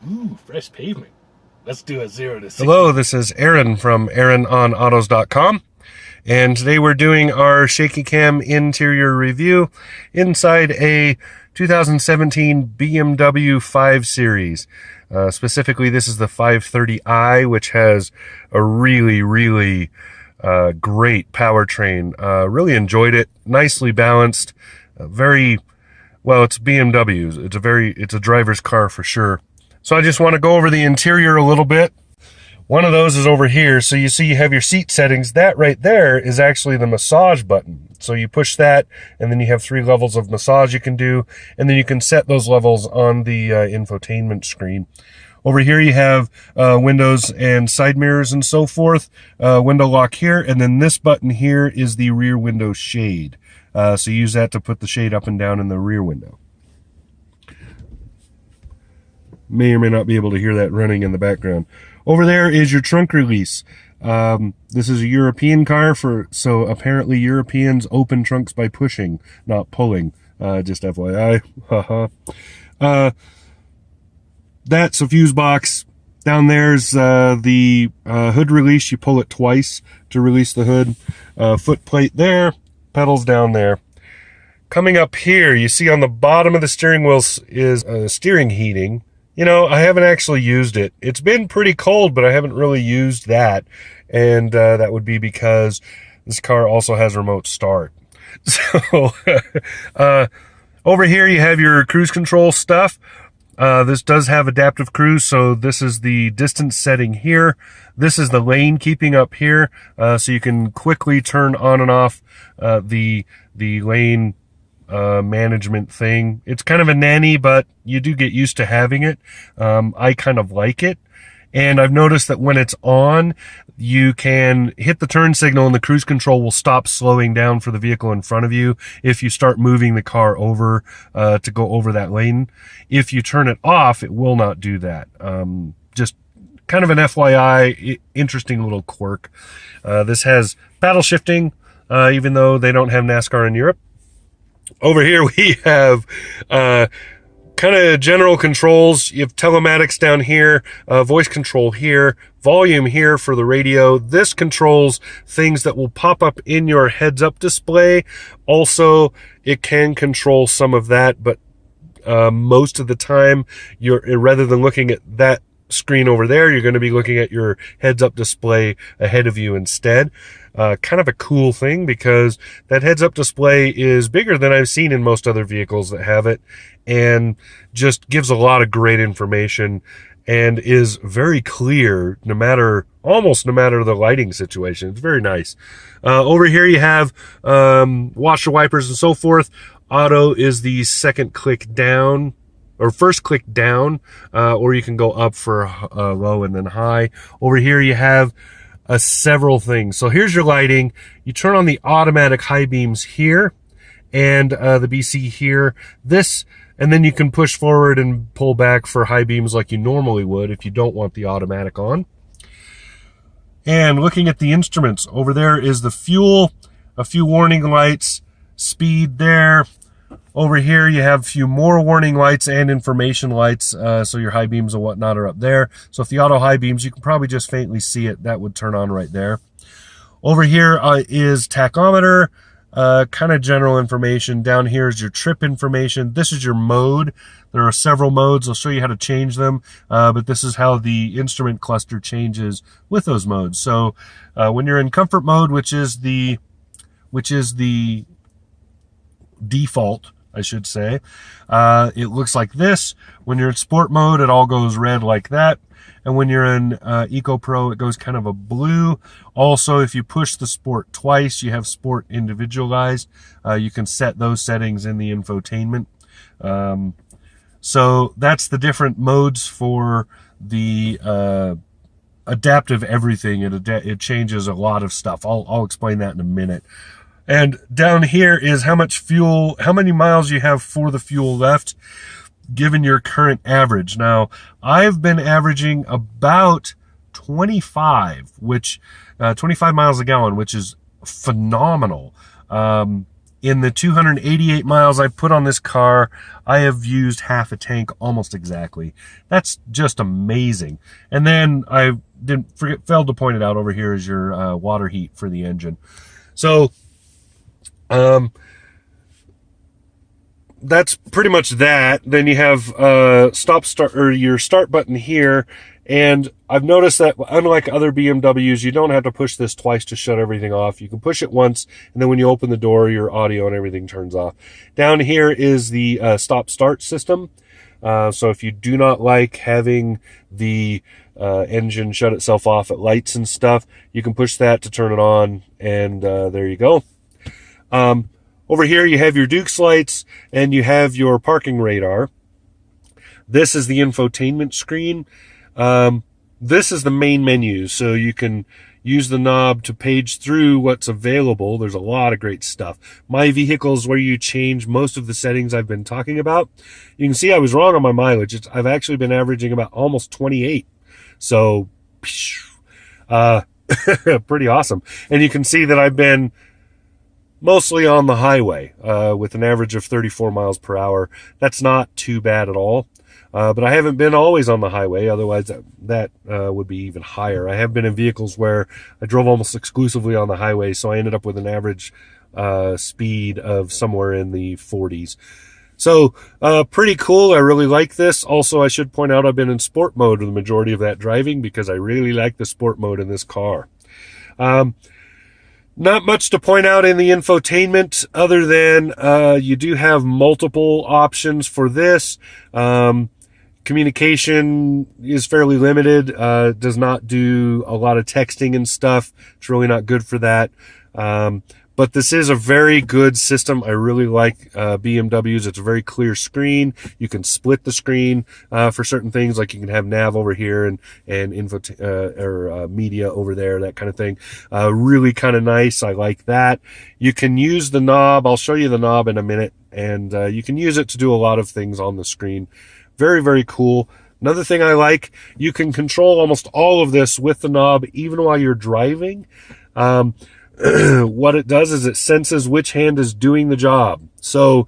Ooh, fresh pavement. Let's do a 0 to 60. Hello, this is Aaron from AaronOnAutos.com, and today we're doing our shaky cam interior review inside a 2017 BMW 5 Series. Specifically, this is the 530i, which has a really great powertrain. Really enjoyed it. Nicely balanced. Well, it's BMW's. It's a driver's car for sure. So I just want to go over the interior a little bit. One of those is over here. So you see you have your seat settings. That right there is actually the massage button. So you push that, and then you have 3 levels of massage you can do, and then you can set those levels on the infotainment screen. Over here you have windows and side mirrors and so forth. Window lock here, and then this button here is the rear window shade. So you use that to put the shade up and down in the rear window. May or may not be able to hear that running in the background. Over there is your trunk release. This is a European car, so apparently Europeans open trunks by pushing, not pulling. Just FYI. That's a fuse box. Down there's the hood release. You pull it twice to release the hood. Foot plate there, pedals down there. Coming up here, you see on the bottom of the steering wheel is steering heating. You know, I haven't actually used it. It's been pretty cold, but I haven't really used that. And that would be because this car also has remote start. So over here you have your cruise control stuff. This does have adaptive cruise, so this is the distance setting here. This is the lane keeping up here, so you can quickly turn on and off the lane management thing. It's kind of a nanny, but you do get used to having it. I kind of like it. And I've noticed that when it's on, you can hit the turn signal and the cruise control will stop slowing down for the vehicle in front of you if you start moving the car over to go over that lane. If you turn it off, it will not do that. Just kind of an FYI, interesting little quirk. This has paddle shifting, even though they don't have NASCAR in Europe. Over here we have kind of general controls. You have telematics down here, voice control here, volume here for the radio. This controls things that will pop up in your heads-up display. Also, it can control some of that, but most of the time, rather than looking at that screen over there, you're going to be looking at your heads-up display ahead of you instead. Kind of a cool thing, because that heads-up display is bigger than I've seen in most other vehicles that have it, and just gives a lot of great information and is very clear almost no matter the lighting situation. It's very nice. Over here you have washer wipers and so forth. Auto is the second click down, or first click down, or you can go up for low and then high. Over here you have several things. So here's your lighting. You turn on the automatic high beams here, and the BC here. And then you can push forward and pull back for high beams like you normally would if you don't want the automatic on. And looking at the instruments, over there is the fuel, a few warning lights, speed there. Over here you have a few more warning lights and information lights, so your high beams and whatnot are up there. So if the auto high beams, you can probably just faintly see it. That would turn on right there. Over here is tachometer, kind of general information. Down here is your trip information. This is your mode. There are several modes. I'll show you how to change them, but this is how the instrument cluster changes with those modes. So when you're in comfort mode, which is the default, I should say, it looks like this. When you're in sport mode, it all goes red like that. And when you're in Eco Pro, it goes kind of a blue. Also, if you push the sport twice, you have sport individualized. You can set those settings in the infotainment. So that's the different modes for the adaptive everything. It changes a lot of stuff. I'll explain that in a minute. And down here is how much fuel, how many miles you have for the fuel left, given your current average. Now, I've been averaging about 25 miles a gallon, which is phenomenal. In the 288 miles I put on this car, I have used half a tank almost exactly. That's just amazing. And then I failed to point it out, over here is your water heat for the engine. So that's pretty much that. Then you have stop start, or your start button here. And I've noticed that unlike other BMWs, you don't have to push this twice to shut everything off. You can push it once, and then when you open the door, your audio and everything turns off. Down here is the stop-start system. So if you do not like having the engine shut itself off at lights and stuff, you can push that to turn it on, and there you go. Over here, you have your Dukes lights, and you have your parking radar. This is the infotainment screen. This is the main menu, so you can use the knob to page through what's available. There's a lot of great stuff. My Vehicle is where you change most of the settings I've been talking about. You can see I was wrong on my mileage. I've actually been averaging about almost 28. So, pretty awesome. And you can see that I've been mostly on the highway with an average of 34 miles per hour. That's not too bad at all. But I haven't been always on the highway. Otherwise, that would be even higher. I have been in vehicles where I drove almost exclusively on the highway, so I ended up with an average speed of somewhere in the 40s. So, pretty cool. I really like this. Also, I should point out I've been in sport mode for the majority of that driving because I really like the sport mode in this car. Not much to point out in the infotainment other than you do have multiple options for this. Communication is fairly limited, does not do a lot of texting and stuff. It's really not good for that. But this is a very good system. I really like BMWs. It's a very clear screen. You can split the screen for certain things, like you can have nav over here and media over there, that kind of thing. Really kind of nice. I like that. You can use the knob. I'll show you the knob in a minute, and you can use it to do a lot of things on the screen. Very, very cool. Another thing I like, you can control almost all of this with the knob, even while you're driving. What it does is it senses which hand is doing the job. So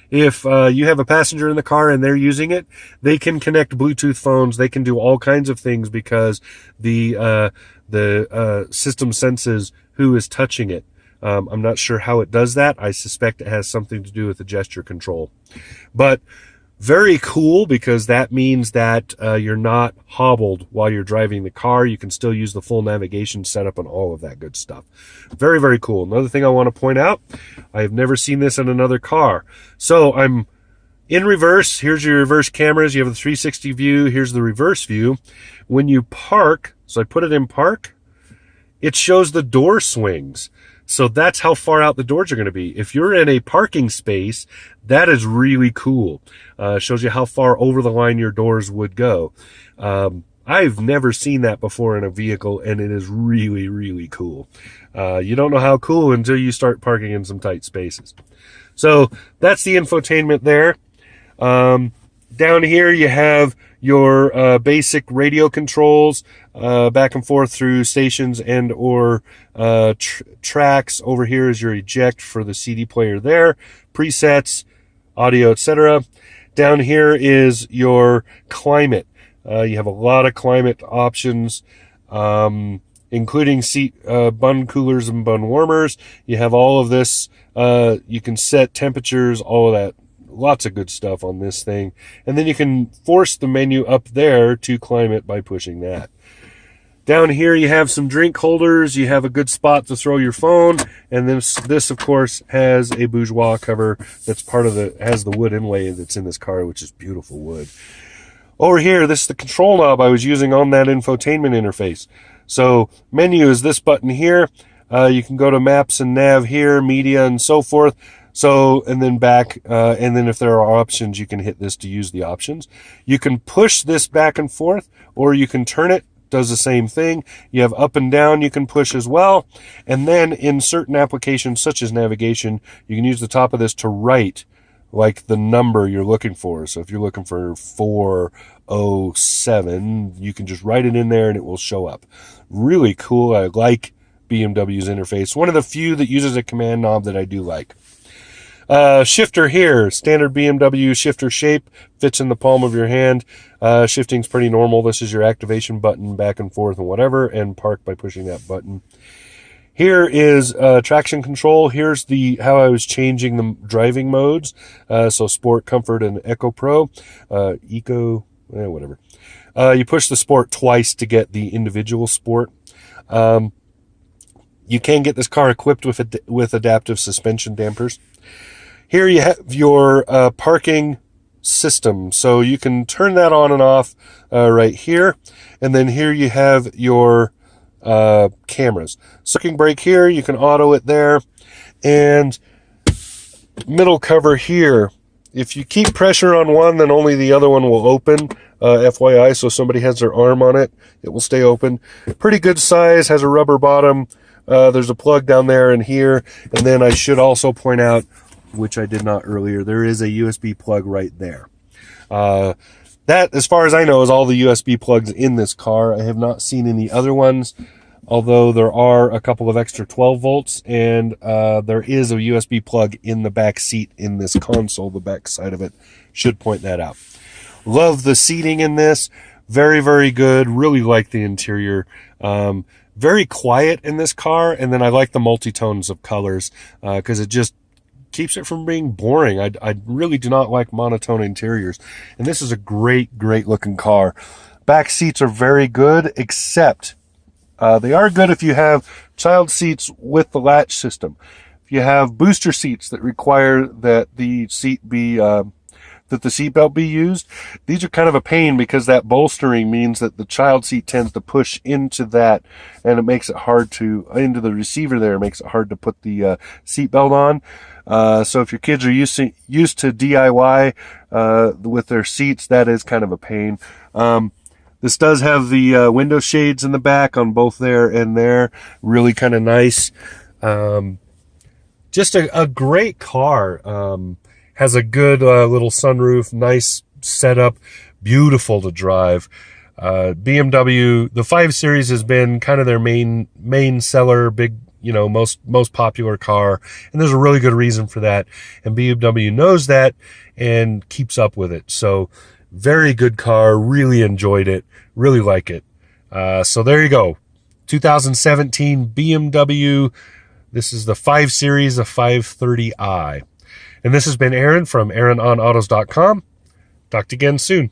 if you have a passenger in the car and they're using it, they can connect Bluetooth phones. They can do all kinds of things because the system senses who is touching it. I'm not sure how it does that. I suspect it has something to do with the gesture control. But very cool, because that means that you're not hobbled while you're driving the car. You can still use the full navigation setup and all of that good stuff. Very, very cool. Another thing I want to point out, I have never seen this in another car. So I'm in reverse. Here's your reverse cameras. You have the 360 view. Here's the reverse view. When you park, so I put it in park, it shows the door swings. So that's how far out the doors are going to be. If you're in a parking space, that is really cool. Shows you how far over the line your doors would go. I've never seen that before in a vehicle, and it is really, really cool. You don't know how cool until you start parking in some tight spaces. So that's the infotainment there. Down here you have your basic radio controls, back and forth through stations and or tracks. Over here is your eject for the CD player there, presets, audio, etc. Down here is your climate. You have a lot of climate options, including seat bun coolers and bun warmers. You have all of this. You can set temperatures, all of that. Lots of good stuff on this thing. And then you can force the menu up there to climate by pushing that. Down here you have some drink holders. You have a good spot to throw your phone. And this of course has a bourgeois cover that's part of has the wood inlay that's in this car, which is beautiful wood. Over here, this is the control knob I was using on that infotainment interface. So menu is this button here. You can go to maps and nav here, media and so forth. So, and then back, and then if there are options, you can hit this to use the options. You can push this back and forth, or you can turn it, does the same thing. You have up and down you can push as well. And then in certain applications, such as navigation, you can use the top of this to write like the number you're looking for. So if you're looking for 407, you can just write it in there and it will show up. Really cool. I like BMW's interface. One of the few that uses a command knob that I do like. Shifter here, standard BMW shifter shape, fits in the palm of your hand. Shifting's pretty normal. This is your activation button, back and forth and whatever, and park by pushing that button. Here is traction control. Here's how I was changing the driving modes. So Sport, Comfort, and Eco Pro. Eco, whatever. You push the Sport twice to get the individual Sport. You can get this car equipped with adaptive suspension dampers. Here you have your parking system. So you can turn that on and off right here. And then here you have your cameras. Parking brake here, you can auto it there. And middle cover here. If you keep pressure on one, then only the other one will open. FYI, so if somebody has their arm on it, it will stay open. Pretty good size, has a rubber bottom. There's a plug down there and here. And then I should also point out, which I did not earlier, there is a USB plug right there. That, as far as I know, is all the USB plugs in this car. I have not seen any other ones, although there are a couple of extra 12 volts, and there is a USB plug in the back seat in this console. The back side of it should point that out. Love the seating in this. Very, very good. Really like the interior. Very quiet in this car, and then I like the multi-tones of colors because it just keeps it from being boring. I really do not like monotone interiors, and this is a great looking car. Back seats are very good, except they are good if you have child seats with the latch system. If you have booster seats that require that the seat be that the seatbelt be used, these are kind of a pain because that bolstering means that the child seat tends to push into that, and it makes it hard to, into the receiver there, it makes it hard to put the seatbelt on. So if your kids are used to DIY with their seats, that is kind of a pain. This does have the window shades in the back on both there and there. Really kind of nice. Just a great car. Has a good little sunroof, nice setup, beautiful to drive. BMW, the 5 Series has been kind of their main seller, big, most popular car, and there's a really good reason for that. And BMW knows that and keeps up with it. So very good car, really enjoyed it, really like it. So there you go. 2017 BMW. This is the 5 Series, a 530i. And this has been Aaron from AaronOnAutos.com. Talk to you again soon.